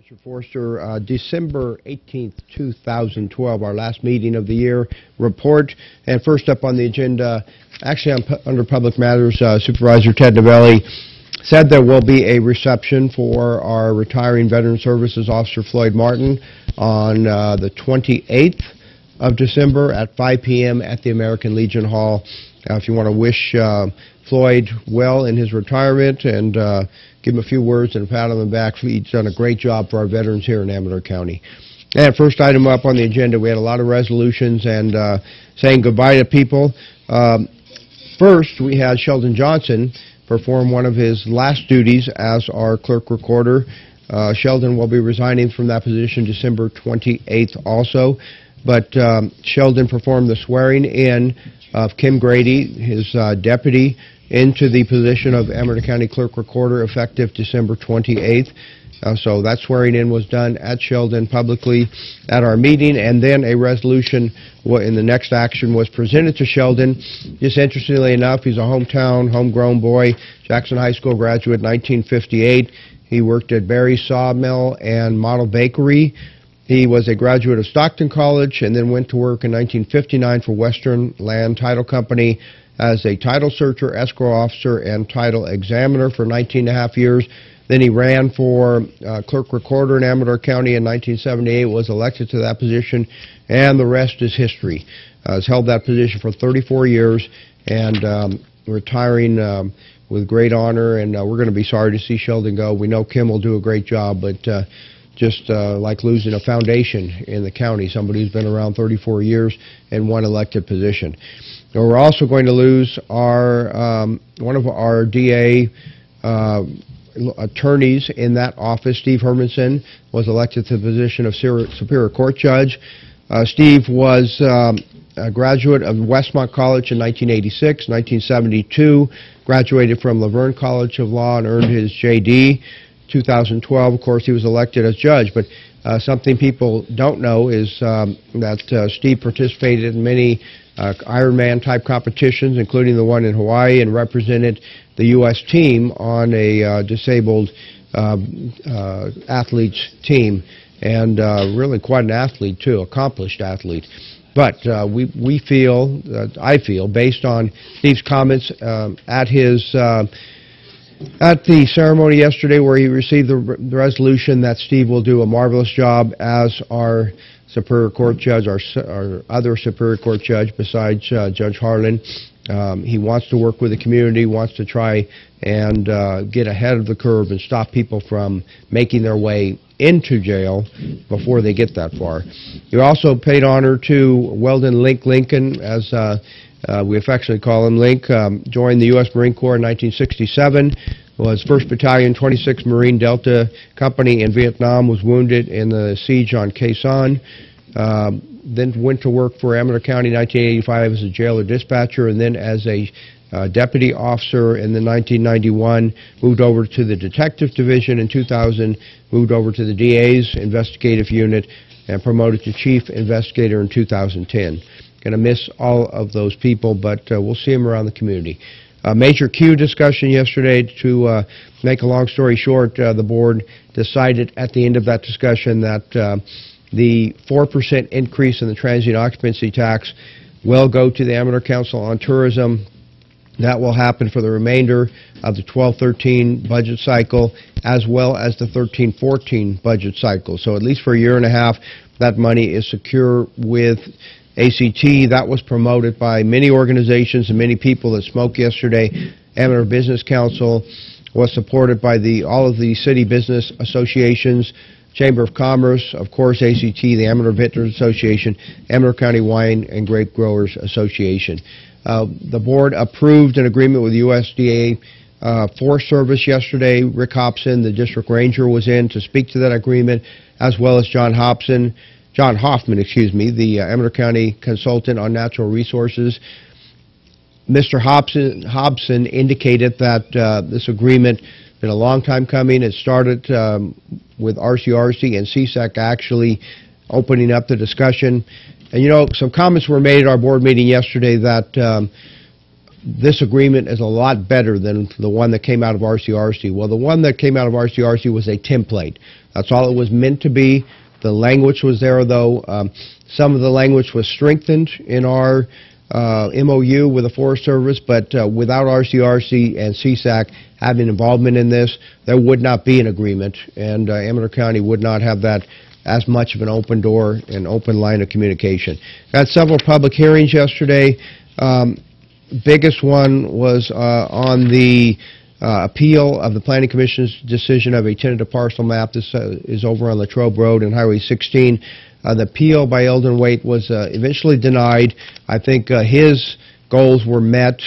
Richard Forster, December 18th, 2012, our last meeting of the year report. And first up on the agenda, actually under Public Matters, Supervisor Ted Novelli said there will be a reception for our retiring Veteran Services Officer Floyd Martin on the 28th of December at 5 p.m. at the American Legion Hall. If you want to wish Floyd well in his retirement and give him a few words and a pat on the back. He's done a great job for our veterans here in Amador County. And first item up on the agenda, we had a lot of resolutions and saying goodbye to people. First, we had Sheldon Johnson perform one of his last duties as our clerk recorder. Sheldon will be resigning from that position December 28th also. But Sheldon performed the swearing in of Kim Grady, his deputy, into the position of Amador County Clerk Recorder effective December 28th. So that swearing in was done at Sheldon publicly at our meeting, and then a resolution in the next action was presented to Sheldon. Just interestingly enough, he's a homegrown boy, Jackson High School graduate, 1958. He worked at Barry's Sawmill and Model Bakery. He was a graduate of Stockton College and then went to work in 1959 for Western Land Title Company as a title searcher, escrow officer, and title examiner for 19.5 years. Then he ran for clerk recorder in Amador County in 1978, was elected to that position, and the rest is history. Has held that position for 34 years and retiring with great honor, and we're going to be sorry to see Sheldon go. We know Kim will do a great job, but just like losing a foundation in the county, somebody who's been around 34 years in one elected position. And we're also going to lose our one of our DA attorneys in that office. Steve Hermanson was elected to the position of Superior Court Judge. Steve was a graduate of Westmont College in 1986, 1972, graduated from Laverne College of Law and earned his JD. 2012, of course, he was elected as judge, but something people don't know is that Steve participated in many Ironman-type competitions, including the one in Hawaii, and represented the U.S. team on a disabled athletes team, and really quite an athlete, too, accomplished athlete. But we feel, I feel, based on Steve's comments at the ceremony yesterday where he received the resolution, that Steve will do a marvelous job as our Superior Court Judge, our other Superior Court Judge besides Judge Harlan. He wants to work with the community, wants to try and get ahead of the curve and stop people from making their way into jail before they get that far. He also paid honor to Weldon Link Lincoln, as we affectionately call him Link. Joined the U.S. Marine Corps in 1967, was 1st Battalion, 26th Marine Delta Company in Vietnam, was wounded in the siege on Khe Sanh. Then went to work for Amador County in 1985 as a jailer dispatcher, and then as a deputy officer. In the 1991, moved over to the Detective Division. In 2000, moved over to the DA's investigative unit and promoted to Chief Investigator in 2010. Going to miss all of those people, but we'll see them around the community. Major Q discussion yesterday. To make a long story short, the board decided at the end of that discussion that the 4% increase in the transient occupancy tax will go to the Amador Council on Tourism. That will happen for the remainder of the 12-13 budget cycle, as well as the 13-14 budget cycle. So at least for a year and a half, that money is secure with ACT. That was promoted by many organizations and many people that spoke yesterday. Amador Business Council was supported by all of the city business associations, Chamber of Commerce, of course, ACT, the Amador Vintners Association, Amador County Wine and Grape Growers Association. The board approved an agreement with USDA Forest Service yesterday. Rick Hobson, the district ranger, was in to speak to that agreement, as well as John Hoffman, the Amador County consultant on natural resources. Mr. Hobson indicated that this agreement has been a long time coming. It started with RCRC and CSEC actually opening up the discussion. And, you know, some comments were made at our board meeting yesterday that this agreement is a lot better than the one that came out of RCRC. Well, the one that came out of RCRC was a template. That's all it was meant to be. The language was there, though. Some of the language was strengthened in our MOU with the Forest Service, but without RCRC and CSAC having involvement in this, there would not be an agreement, and Amador County would not have that as much of an open door and open line of communication. Got several public hearings yesterday. Biggest one was on the appeal of the Planning Commission's decision of a tentative parcel map. This is over on Latrobe Road and Highway 16. The appeal by Eldon Waite was eventually denied. I think his goals were met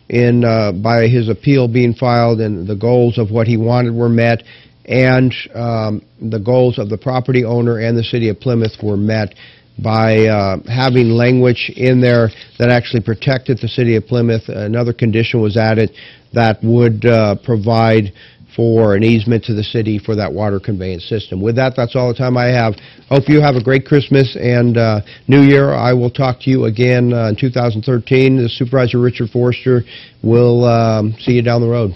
by his appeal being filed, and the goals of what he wanted were met, and the goals of the property owner and the City of Plymouth were met by having language in there that actually protected the City of Plymouth. Another condition was added that would provide for an easement to the city for that water conveyance system. With that, that's all the time I have. Hope you have a great Christmas and New Year. I will talk to you again in 2013. Supervisor Richard Forster will see you down the road.